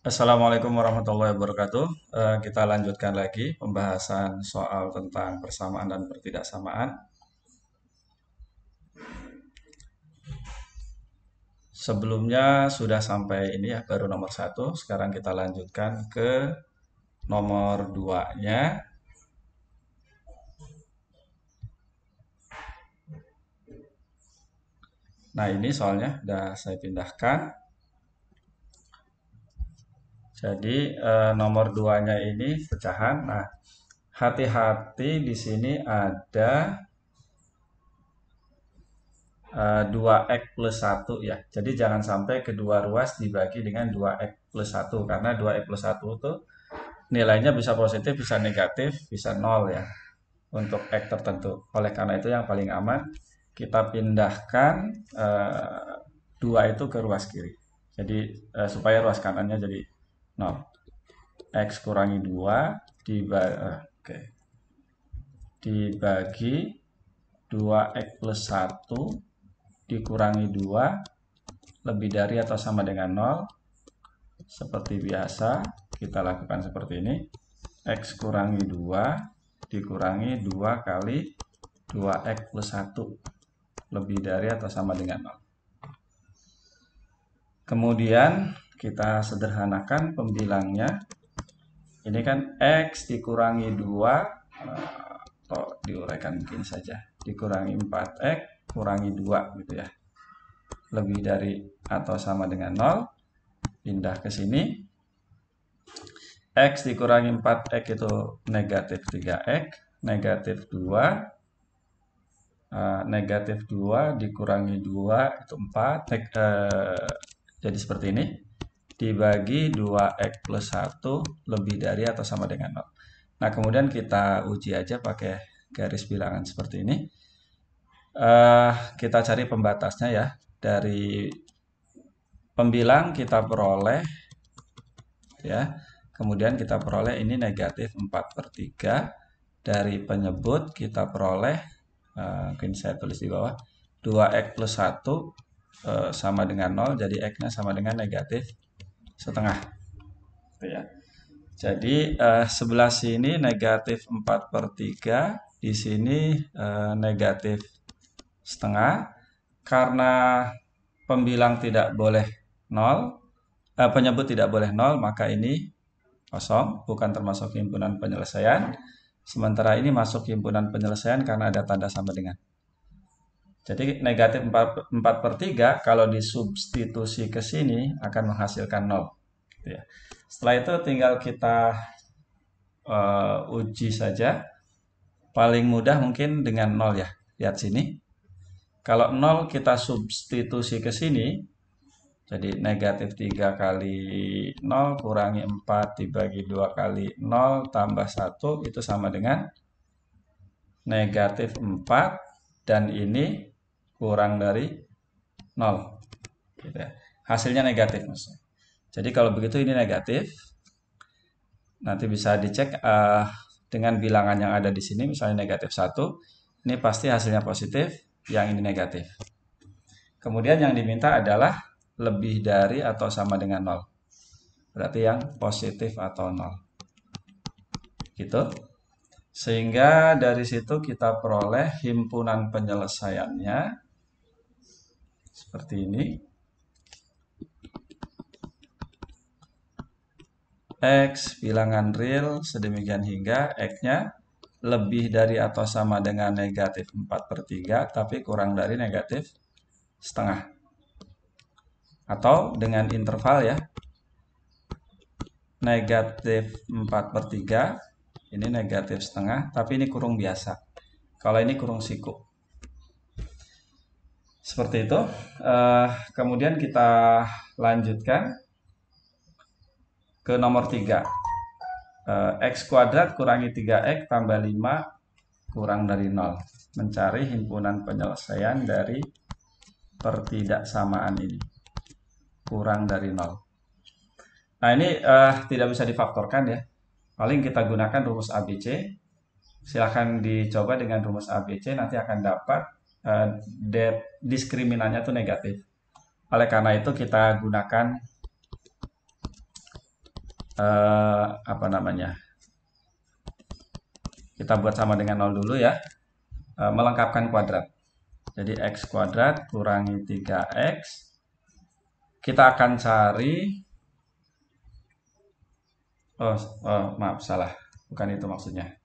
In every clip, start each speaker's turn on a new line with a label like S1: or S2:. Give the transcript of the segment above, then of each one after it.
S1: Assalamualaikum warahmatullahi wabarakatuh. Kita lanjutkan lagi pembahasan soal tentang persamaan dan pertidaksamaan. Sebelumnya sudah sampai ini ya, baru nomor satu. Sekarang kita lanjutkan ke nomor duanya. Nah ini soalnya sudah saya pindahkan. Jadi nomor duanya ini pecahan. Nah hati-hati di sini ada 2x plus 1 ya. Jadi jangan sampai kedua ruas dibagi dengan 2x plus 1 karena 2x plus 1 itu nilainya bisa positif, bisa negatif, bisa nol ya untuk x tertentu. Oleh karena itu yang paling aman kita pindahkan 2 itu ke ruas kiri. Jadi supaya ruas kanannya jadi nol. X kurangi 2 dibagi 2x plus 1 dikurangi 2 lebih dari atau sama dengan 0. Seperti biasa kita lakukan seperti ini. X kurangi 2 dikurangi 2 kali 2x plus 1 lebih dari atau sama dengan 0. Kemudian kita sederhanakan pembilangnya. Ini kan X dikurangi 2 atau diuraikan mungkin saja. Dikurangi 4x kurangi 2 gitu ya. Lebih dari atau sama dengan 0. Pindah ke sini. X dikurangi 4x itu negatif 3x. Negatif 2. Negatif 2 dikurangi 2 itu 4. Jadi seperti ini. Dibagi 2x plus 1 lebih dari atau sama dengan 0. Nah kemudian kita uji aja pakai garis bilangan seperti ini. Kita cari pembatasnya ya. Dari pembilang kita peroleh ya. Kemudian kita peroleh ini negatif 4/3. Dari penyebut kita peroleh mungkin saya tulis di bawah 2x plus 1 sama dengan 0. Jadi x-nya sama dengan negatif setengah. Ya. Jadi sebelah sini negatif 4/3. Di sini negatif setengah. Karena pembilang tidak boleh 0, penyebut tidak boleh 0, maka ini kosong, bukan termasuk himpunan penyelesaian. Sementara ini masuk himpunan penyelesaian karena ada tanda sama dengan. Jadi negatif 4/3 kalau disubstitusi ke sini akan menghasilkan 0. Ya. Setelah itu tinggal kita uji saja. Paling mudah mungkin dengan 0 ya. Lihat sini. Kalau 0 kita substitusi ke sini, jadi negatif 3 kali 0 kurangi 4 dibagi 2 kali 0 tambah 1 itu sama dengan negatif 4 dan ini kurang dari 0. Gitu ya. Hasilnya negatif maksudnya. Jadi kalau begitu ini negatif. Nanti bisa dicek dengan bilangan yang ada di sini, misalnya negatif 1. Ini pasti hasilnya positif, yang ini negatif. Kemudian yang diminta adalah lebih dari atau sama dengan 0. Berarti yang positif atau 0. Gitu. Sehingga dari situ kita peroleh himpunan penyelesaiannya seperti ini. X bilangan real sedemikian hingga X-nya lebih dari atau sama dengan negatif 4/3 tapi kurang dari negatif setengah. Atau dengan interval ya. Negatif 4/3 ini negatif setengah tapi ini kurung biasa. Kalau ini kurung siku. Seperti itu. Kemudian kita lanjutkan ke nomor 3. X kuadrat kurangi 3x tambah 5 kurang dari 0. Mencari himpunan penyelesaian dari pertidaksamaan ini. Kurang dari 0. Nah ini tidak bisa difaktorkan ya. Paling kita gunakan rumus ABC. Silahkan dicoba dengan rumus ABC. Nanti akan dapat diskriminannya itu negatif. Oleh karena itu kita gunakan apa namanya? Kita buat sama dengan 0 dulu ya. Melengkapkan kuadrat. Jadi x kuadrat kurangi 3x. Kita akan cari, maaf salah, bukan itu maksudnya.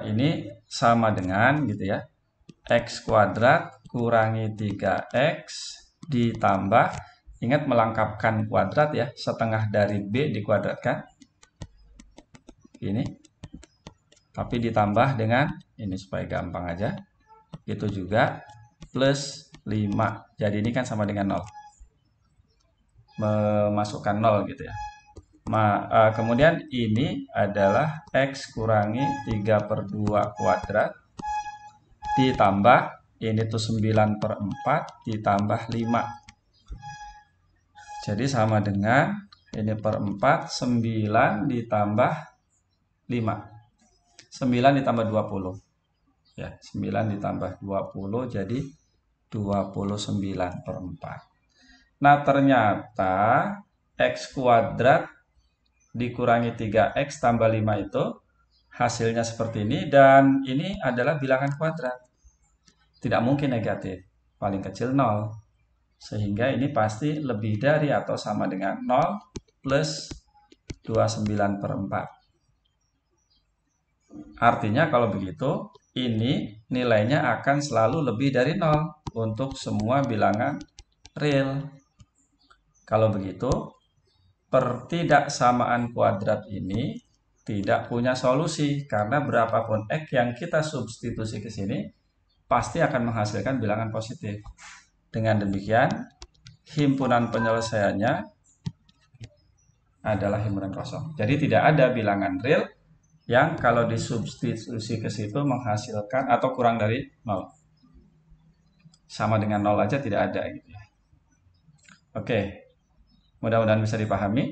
S1: Ini sama dengan gitu ya, x kuadrat kurangi 3x ditambah, ingat melengkapkan kuadrat ya, setengah dari b dikuadratkan. Ini, tapi ditambah dengan ini supaya gampang aja. Itu juga plus 5. Jadi ini kan sama dengan 0. Memasukkan 0 gitu ya. Kemudian ini adalah x kurangi 3/2 kuadrat ditambah ini tuh 9/4 ditambah 5. Jadi sama dengan ini per 4, 9 ditambah 5. 9 ditambah 20. Ya, 9 ditambah 20 jadi 29/4. Nah, ternyata x kuadrat dikurangi 3x tambah 5 itu hasilnya seperti ini, dan ini adalah bilangan kuadrat. Tidak mungkin negatif, paling kecil 0. Sehingga ini pasti lebih dari atau sama dengan 0 plus 29/4. Artinya kalau begitu, ini nilainya akan selalu lebih dari 0 untuk semua bilangan real. Kalau begitu, pertidaksamaan kuadrat ini tidak punya solusi, karena berapapun x yang kita substitusi ke sini pasti akan menghasilkan bilangan positif. Dengan demikian, himpunan penyelesaiannya adalah himpunan kosong. Jadi tidak ada bilangan real yang kalau disubstitusi ke situ menghasilkan atau kurang dari 0. Sama dengan 0 aja tidak ada gitu ya. Oke. Mudah-mudahan bisa dipahami.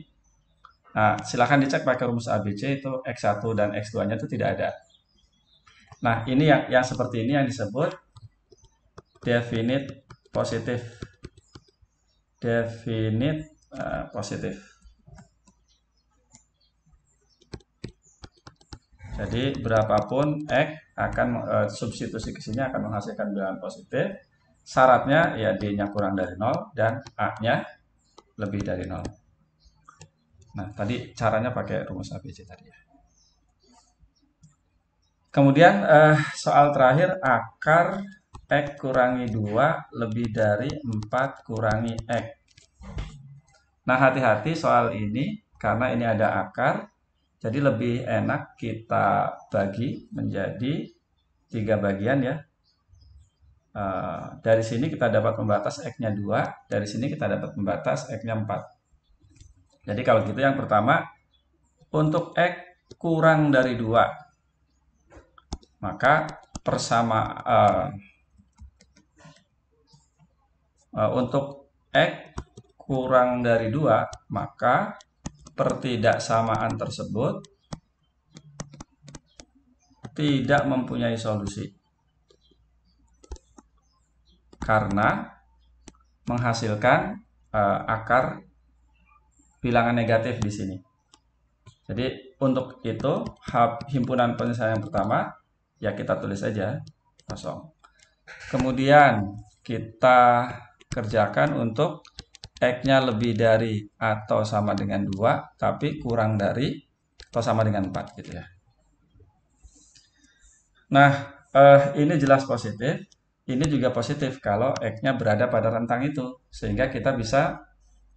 S1: Nah, silahkan dicek pakai rumus ABC, itu X1 dan X2-nya itu tidak ada. Nah, ini yang seperti ini yang disebut definite positif. Definite positif. Jadi berapapun X akan substitusi ke sini akan menghasilkan bilangan positif. Syaratnya ya D-nya kurang dari 0 dan A-nya lebih dari 0. Nah, tadi caranya pakai rumus ABC tadi ya. Kemudian soal terakhir, akar X kurangi 2 lebih dari 4 kurangi X. Nah, hati-hati soal ini, karena ini ada akar, jadi lebih enak kita bagi menjadi 3 bagian ya. Dari sini kita dapat pembatas X-nya 2, dari sini kita dapat pembatas X-nya 4. Jadi kalau gitu yang pertama, untuk X kurang dari 2, maka untuk X kurang dari 2, maka pertidaksamaan tersebut tidak mempunyai solusi. Karena menghasilkan akar bilangan negatif di sini. Jadi untuk itu himpunan penyelesaian yang pertama ya kita tulis saja kosong. Kemudian kita kerjakan untuk X-nya lebih dari atau sama dengan 2 tapi kurang dari atau sama dengan 4 gitu ya. Nah, ini jelas positif. Ini juga positif kalau X-nya berada pada rentang itu, sehingga kita bisa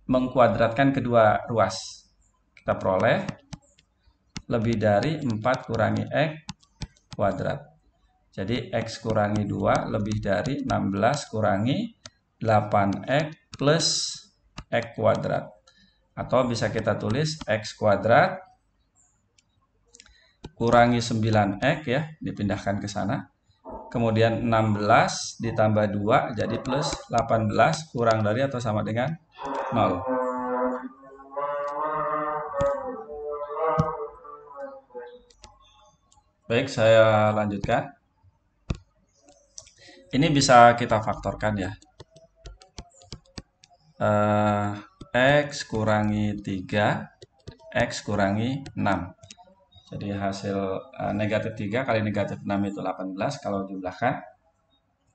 S1: mengkuadratkan kedua ruas. Kita peroleh lebih dari 4 kurangi X kuadrat. Jadi X kurangi 2 lebih dari 16 kurangi 8X plus X kuadrat. Atau bisa kita tulis X kuadrat kurangi 9X ya, dipindahkan ke sana. Kemudian 16 ditambah 2 jadi plus 18 kurang dari atau sama dengan 0. Baik, saya lanjutkan. Ini bisa kita faktorkan ya. X kurangi 3 X kurangi 6. Jadi hasil negatif 3 kali negatif 6 itu 18, kalau jumlahkan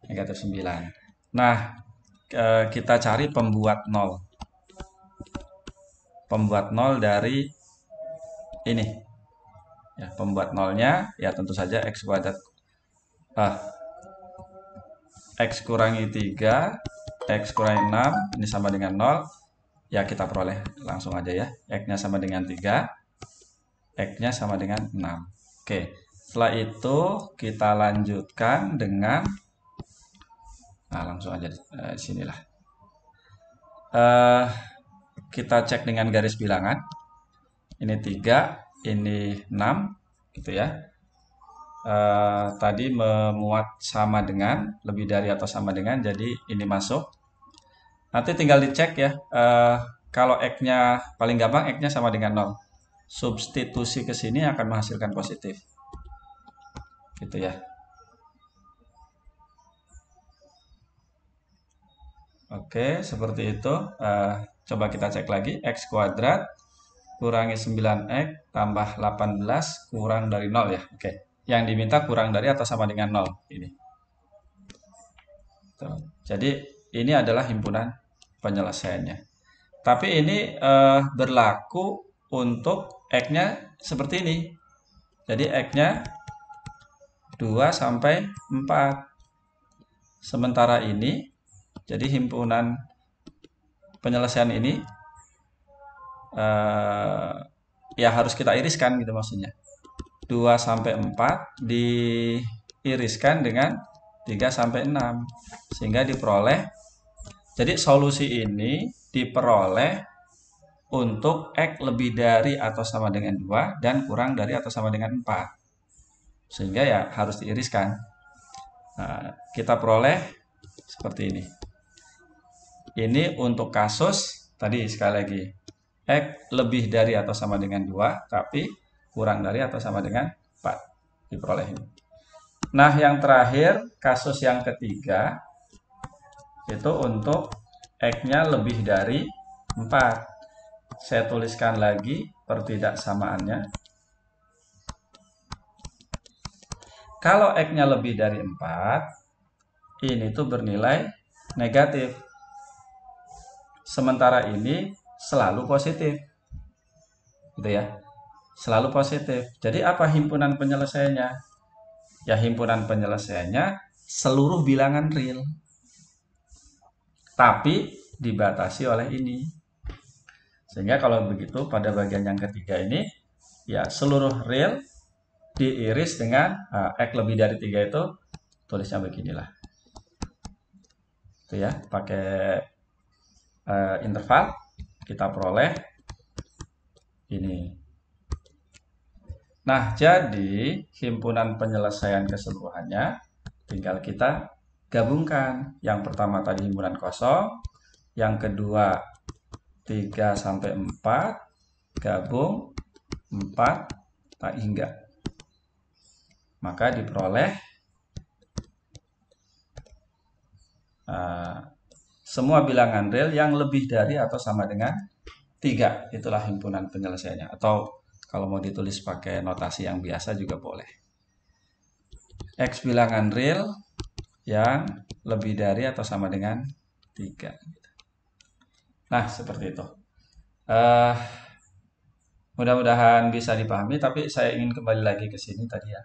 S1: negatif 9. Nah, kita cari pembuat 0. Pembuat 0 dari ini. Ya, pembuat nolnya ya tentu saja X kuadrat. X kurangi 3, X kurangi 6, ini sama dengan 0. Ya kita peroleh langsung aja ya. X-nya sama dengan 3, X-nya sama dengan 6. Oke, setelah itu kita lanjutkan dengan, nah langsung aja sinilah. Kita cek dengan garis bilangan. Ini 3, ini 6, gitu ya. Tadi memuat sama dengan, lebih dari atau sama dengan, jadi ini masuk. Nanti tinggal dicek ya, kalau X-nya paling gampang X-nya sama dengan 0. Substitusi ke sini akan menghasilkan positif. Gitu ya. Oke, seperti itu. Coba kita cek lagi. X kuadrat kurangi 9X tambah 18 kurang dari 0 ya. Oke. Yang diminta kurang dari atau sama dengan 0. Ini. Tuh. Jadi ini adalah himpunan penyelesaiannya. Tapi ini berlaku untuk X-nya seperti ini. Jadi X-nya 2 sampai 4. Sementara ini, jadi himpunan penyelesaian ini ya harus kita iriskan gitu maksudnya. 2 sampai 4 diiriskan dengan 3 sampai 6. Sehingga diperoleh, jadi solusi ini diperoleh untuk X lebih dari atau sama dengan 2 dan kurang dari atau sama dengan 4. Sehingga ya harus diiriskan. Nah, kita peroleh seperti ini. Ini untuk kasus tadi sekali lagi. X lebih dari atau sama dengan 2, tapi kurang dari atau sama dengan 4. Diperoleh ini. Nah, yang terakhir, kasus yang ketiga, itu untuk X-nya lebih dari 4. Saya tuliskan lagi pertidaksamaannya. Kalau X-nya lebih dari 4, ini tuh bernilai negatif. Sementara ini selalu positif. Gitu ya. Selalu positif. Jadi apa himpunan penyelesaiannya? Ya himpunan penyelesaiannya seluruh bilangan real. Tapi dibatasi oleh ini. Sehingga kalau begitu pada bagian yang ketiga ini, ya seluruh real diiris dengan X lebih dari 3 itu tulisnya beginilah. Itu ya, pakai interval kita peroleh ini. Nah, jadi himpunan penyelesaian keseluruhannya tinggal kita gabungkan. Yang pertama tadi himpunan kosong, yang kedua 3 sampai 4 gabung 4 tak hingga. Maka diperoleh semua bilangan real yang lebih dari atau sama dengan 3. Itulah himpunan penyelesaiannya. Atau kalau mau ditulis pakai notasi yang biasa juga boleh. X bilangan real yang lebih dari atau sama dengan 3. Nah, seperti itu. Mudah-mudahan bisa dipahami, tapi saya ingin kembali lagi ke sini tadi ya.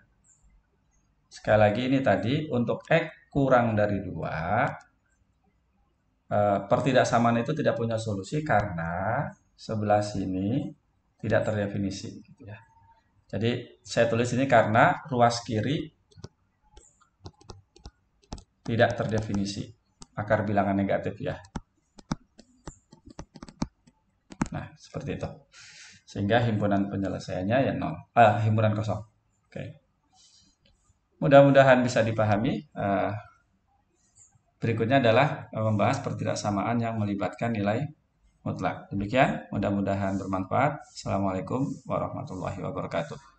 S1: Sekali lagi ini tadi untuk X kurang dari 2, pertidaksamaan itu tidak punya solusi karena sebelah sini tidak terdefinisi. Gitu ya. Jadi saya tulis ini karena ruas kiri tidak terdefinisi. Akar bilangan negatif ya. Nah, seperti itu. Sehingga himpunan penyelesaiannya ya 0. Himpunan kosong. Oke. Mudah-mudahan bisa dipahami. Berikutnya adalah membahas pertidaksamaan yang melibatkan nilai mutlak. Demikian, mudah-mudahan bermanfaat. Assalamualaikum warahmatullahi wabarakatuh.